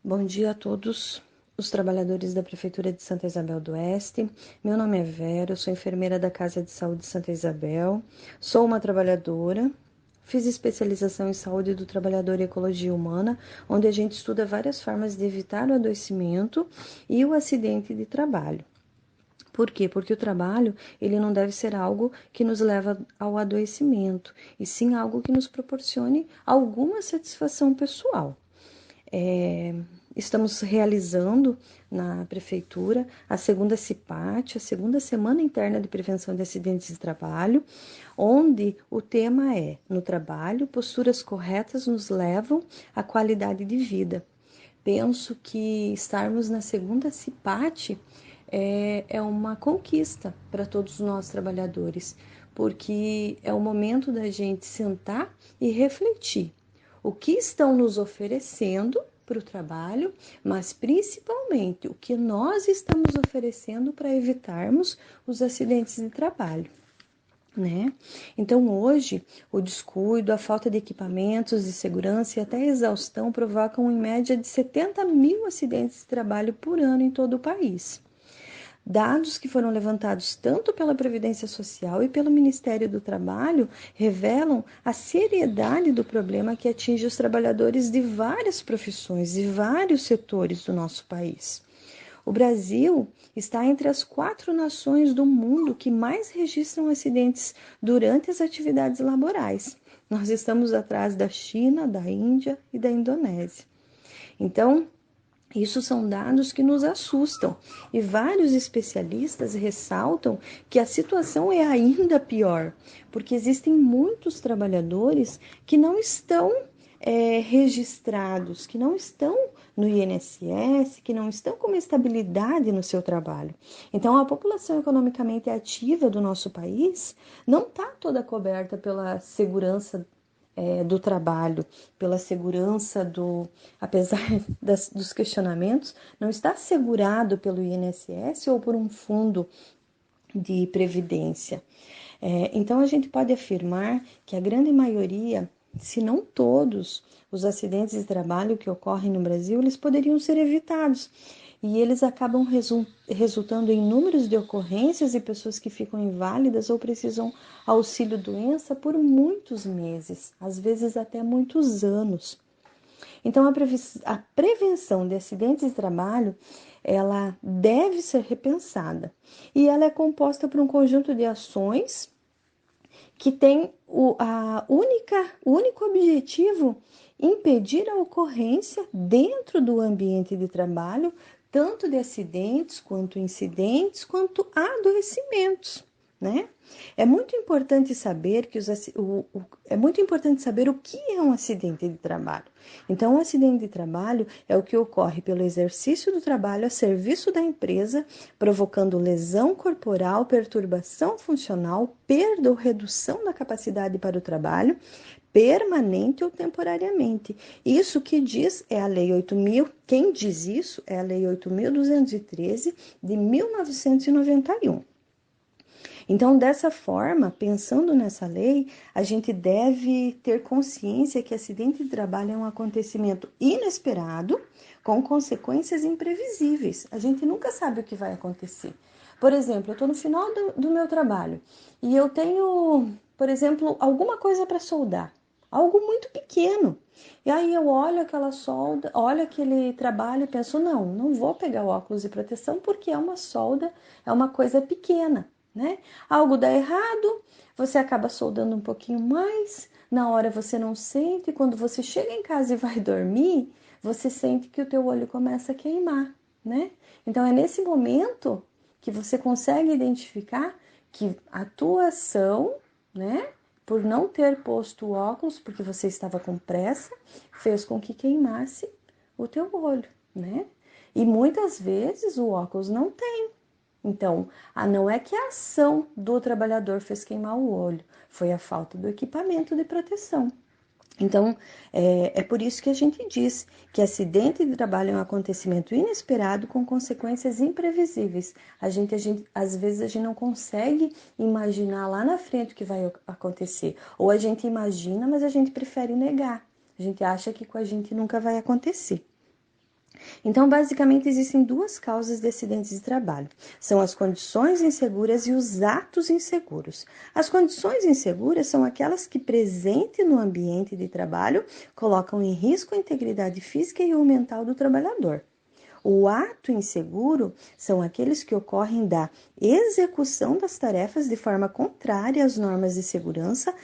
Bom dia a todos os trabalhadores da Prefeitura de Santa Isabel do Oeste. Meu nome é Vera, eu sou enfermeira da Casa de Saúde de Santa Isabel. Sou uma trabalhadora, fiz especialização em saúde do trabalhador e ecologia humana, onde a gente estuda várias formas de evitar o adoecimento e o acidente de trabalho. Por quê? Porque o trabalho, ele não deve ser algo que nos leva ao adoecimento, e sim algo que nos proporcione alguma satisfação pessoal. É, Estamos realizando na prefeitura a segunda CIPAT, a segunda Semana Interna de Prevenção de Acidentes de Trabalho, onde o tema é: no trabalho, posturas corretas nos levam à qualidade de vida. Penso que estarmos na segunda CIPAT é uma conquista para todos nós trabalhadores, porque é o momento da gente sentar e refletir o que estão nos oferecendo para o trabalho, mas principalmente o que nós estamos oferecendo para evitarmos os acidentes de trabalho. Né? Então, hoje, o descuido, a falta de equipamentos de segurança e até a exaustão provocam em média de 70 mil acidentes de trabalho por ano em todo o país. Dados que foram levantados tanto pela Previdência Social e pelo Ministério do Trabalho revelam a seriedade do problema que atinge os trabalhadores de várias profissões e vários setores do nosso país. O Brasil está entre as 4 nações do mundo que mais registram acidentes durante as atividades laborais. Nós estamos atrás da China, da Índia e da Indonésia. Então, isso são dados que nos assustam e vários especialistas ressaltam que a situação é ainda pior, porque existem muitos trabalhadores que não estão registrados, que não estão no INSS, que não estão com uma estabilidade no seu trabalho. Então, a população economicamente ativa do nosso país não está toda coberta pela segurança do trabalho, pela segurança apesar dos questionamentos, não está assegurado pelo INSS ou por um fundo de previdência. Então, a gente pode afirmar que a grande maioria, se não todos, os acidentes de trabalho que ocorrem no Brasil, eles poderiam ser evitados. E eles acabam resultando em números de ocorrências e pessoas que ficam inválidas ou precisam auxílio-doença por muitos meses, às vezes até muitos anos. Então, a prevenção de acidentes de trabalho, ela deve ser repensada. E ela é composta por um conjunto de ações que tem o único objetivo impedir a ocorrência dentro do ambiente de trabalho, tanto de acidentes, quanto incidentes, quanto adoecimentos, né? É muito importante saber é muito importante saber o que é um acidente de trabalho. Então, um acidente de trabalho é o que ocorre pelo exercício do trabalho a serviço da empresa, provocando lesão corporal, perturbação funcional, perda ou redução da capacidade para o trabalho, permanente ou temporariamente. Isso que diz é a Lei 8.000, quem diz isso é a Lei 8.213 de 1991. Então, dessa forma, pensando nessa lei, a gente deve ter consciência que acidente de trabalho é um acontecimento inesperado, com consequências imprevisíveis. A gente nunca sabe o que vai acontecer. Por exemplo, eu estou no final do meu trabalho e eu tenho, por exemplo, alguma coisa para soldar, algo muito pequeno. E aí eu olho aquela solda, olho aquele trabalho e penso, não vou pegar o óculos de proteção porque é uma solda, é uma coisa pequena, né? Algo dá errado, você acaba soldando um pouquinho mais, na hora você não sente, quando você chega em casa e vai dormir, você sente que o teu olho começa a queimar, né? Então é nesse momento que você consegue identificar que a tua ação, né, por não ter posto o óculos, porque você estava com pressa, fez com que queimasse o teu olho, né? E muitas vezes o óculos não tem. Então, não é que a ação do trabalhador fez queimar o olho, foi a falta do equipamento de proteção. Então, é por isso que a gente diz que acidente de trabalho é um acontecimento inesperado com consequências imprevisíveis. Às vezes, a gente não consegue imaginar lá na frente o que vai acontecer. Ou a gente imagina, mas a gente prefere negar. A gente acha que com a gente nunca vai acontecer. Então, basicamente, existem duas causas de acidentes de trabalho. São as condições inseguras e os atos inseguros. As condições inseguras são aquelas que, presentes no ambiente de trabalho, colocam em risco a integridade física e ou mental do trabalhador. O ato inseguro são aqueles que ocorrem da execução das tarefas de forma contrária às normas de segurança,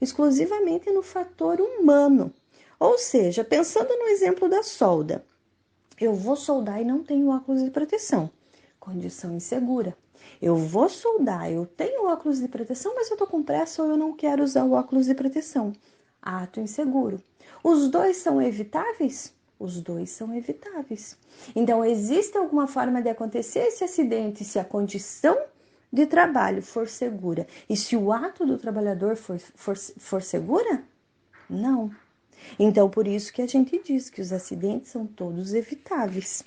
exclusivamente no fator humano. Ou seja, pensando no exemplo da solda, eu vou soldar e não tenho óculos de proteção. Condição insegura. Eu vou soldar, eu tenho óculos de proteção, mas eu estou com pressa ou eu não quero usar o óculos de proteção. Ato inseguro. Os dois são evitáveis? Os dois são evitáveis. Então, existe alguma forma de acontecer esse acidente se a condição de trabalho for segura e se o ato do trabalhador for segura? Não. Então, por isso que a gente diz que os acidentes são todos evitáveis.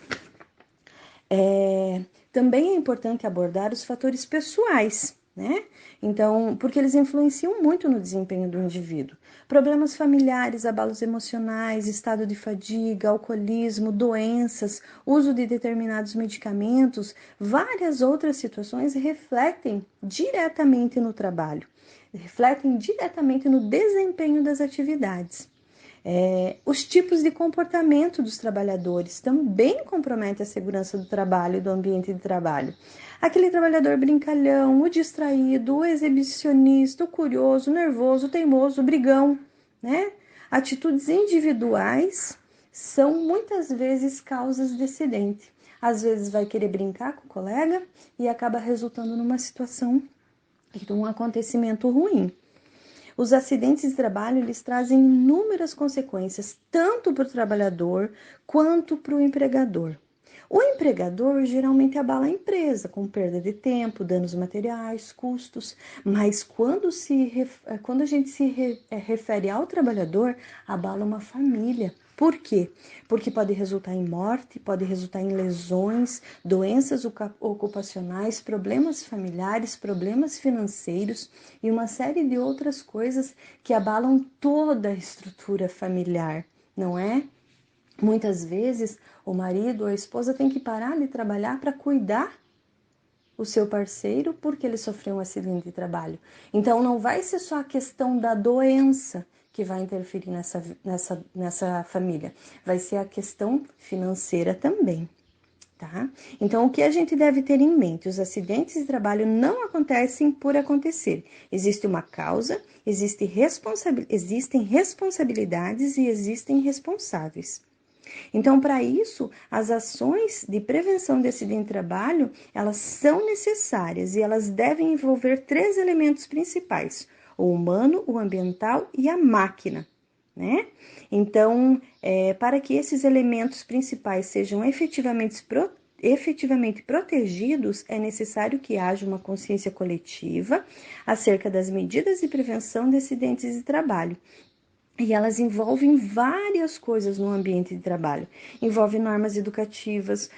Também é importante abordar os fatores pessoais, né? Então, porque eles influenciam muito no desempenho do indivíduo. Problemas familiares, abalos emocionais, estado de fadiga, alcoolismo, doenças, uso de determinados medicamentos, várias outras situações refletem diretamente no trabalho, refletem diretamente no desempenho das atividades. Os tipos de comportamento dos trabalhadores também comprometem a segurança do trabalho e do ambiente de trabalho. Aquele trabalhador brincalhão, o distraído, o exibicionista, o curioso, o nervoso, o teimoso, o brigão, né? Atitudes individuais são muitas vezes causas de acidente. Às vezes vai querer brincar com o colega e acaba resultando numa situação, num acontecimento ruim. Os acidentes de trabalho eles trazem inúmeras consequências, tanto para o trabalhador quanto para o empregador. O empregador geralmente abala a empresa com perda de tempo, danos materiais, custos, mas quando a gente refere ao trabalhador, abala uma família. Por quê? Porque pode resultar em morte, pode resultar em lesões, doenças ocupacionais, problemas familiares, problemas financeiros e uma série de outras coisas que abalam toda a estrutura familiar, não é? Muitas vezes o marido ou a esposa tem que parar de trabalhar para cuidar o seu parceiro porque ele sofreu um acidente de trabalho. Então não vai ser só a questão da doença que vai interferir nessa família, vai ser a questão financeira também. Tá? Então, o que a gente deve ter em mente? Os acidentes de trabalho não acontecem por acontecer. Existe uma causa, existem responsabilidades e existem responsáveis. Então, para isso, as ações de prevenção de acidente de trabalho, elas são necessárias e elas devem envolver três elementos principais: o humano, o ambiental e a máquina, né? Então, para que esses elementos principais sejam efetivamente protegidos, é necessário que haja uma consciência coletiva acerca das medidas de prevenção de acidentes de trabalho. E elas envolvem várias coisas no ambiente de trabalho. Envolve normas educativas,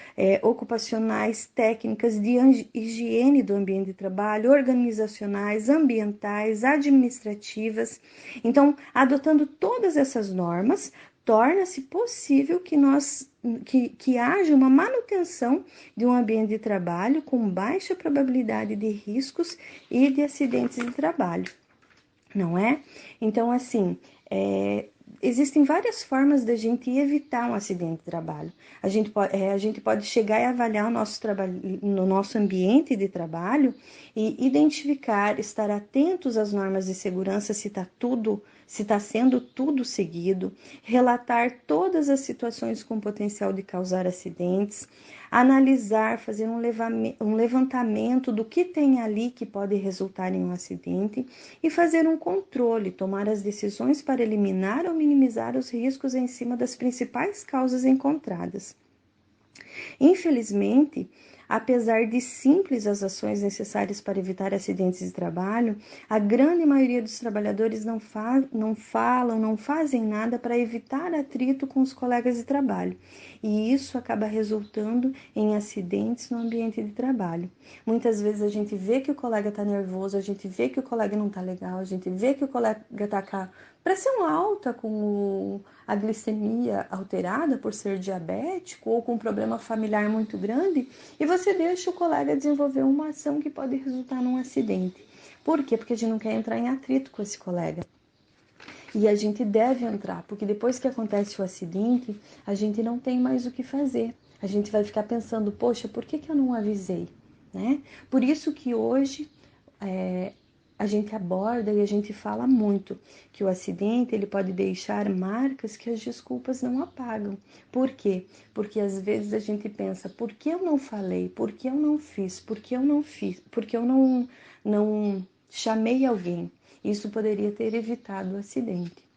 ocupacionais, técnicas de higiene do ambiente de trabalho, organizacionais, ambientais, administrativas. Então, adotando todas essas normas, torna-se possível que haja uma manutenção de um ambiente de trabalho com baixa probabilidade de riscos e de acidentes de trabalho, não é? Então, assim, existem várias formas da gente evitar um acidente de trabalho. A gente pode chegar e avaliar o nosso trabalho, no nosso ambiente de trabalho e identificar, estar atentos às normas de segurança, se está sendo tudo seguido, relatar todas as situações com potencial de causar acidentes, analisar, fazer um levantamento do que tem ali que pode resultar em um acidente e fazer um controle, tomar as decisões para eliminar ou minimizar os riscos em cima das principais causas encontradas. Infelizmente, apesar de simples as ações necessárias para evitar acidentes de trabalho, a grande maioria dos trabalhadores não falam, não fazem nada para evitar atrito com os colegas de trabalho. E isso acaba resultando em acidentes no ambiente de trabalho. Muitas vezes a gente vê que o colega está nervoso, a gente vê que o colega não está legal, a gente vê que o colega está Pressão alta com a glicemia alterada por ser diabético ou com um problema familiar muito grande e você deixa o colega desenvolver uma ação que pode resultar num acidente. Por quê? Porque a gente não quer entrar em atrito com esse colega. E a gente deve entrar, porque depois que acontece o acidente, a gente não tem mais o que fazer. A gente vai ficar pensando, poxa, por que eu não avisei? Né? Por isso que hoje a gente aborda e a gente fala muito que o acidente ele pode deixar marcas que as desculpas não apagam. Por quê? Porque às vezes a gente pensa, por que eu não falei? Por que eu não fiz? Por que eu não fiz? Por que eu não chamei alguém? Isso poderia ter evitado o acidente.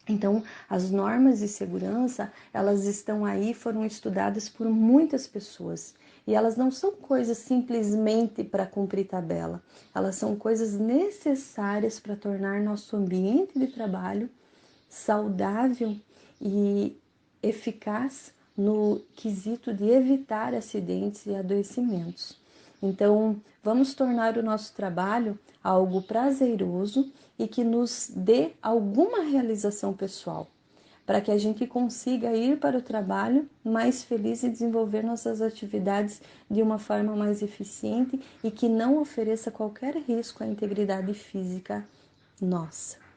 Então, as normas de segurança, elas estão aí, foram estudadas por muitas pessoas. E elas não são coisas simplesmente para cumprir tabela. Elas são coisas necessárias para tornar nosso ambiente de trabalho saudável e eficaz no quesito de evitar acidentes e adoecimentos. Então, vamos tornar o nosso trabalho algo prazeroso e que nos dê alguma realização pessoal, para que a gente consiga ir para o trabalho mais feliz e desenvolver nossas atividades de uma forma mais eficiente e que não ofereça qualquer risco à integridade física nossa.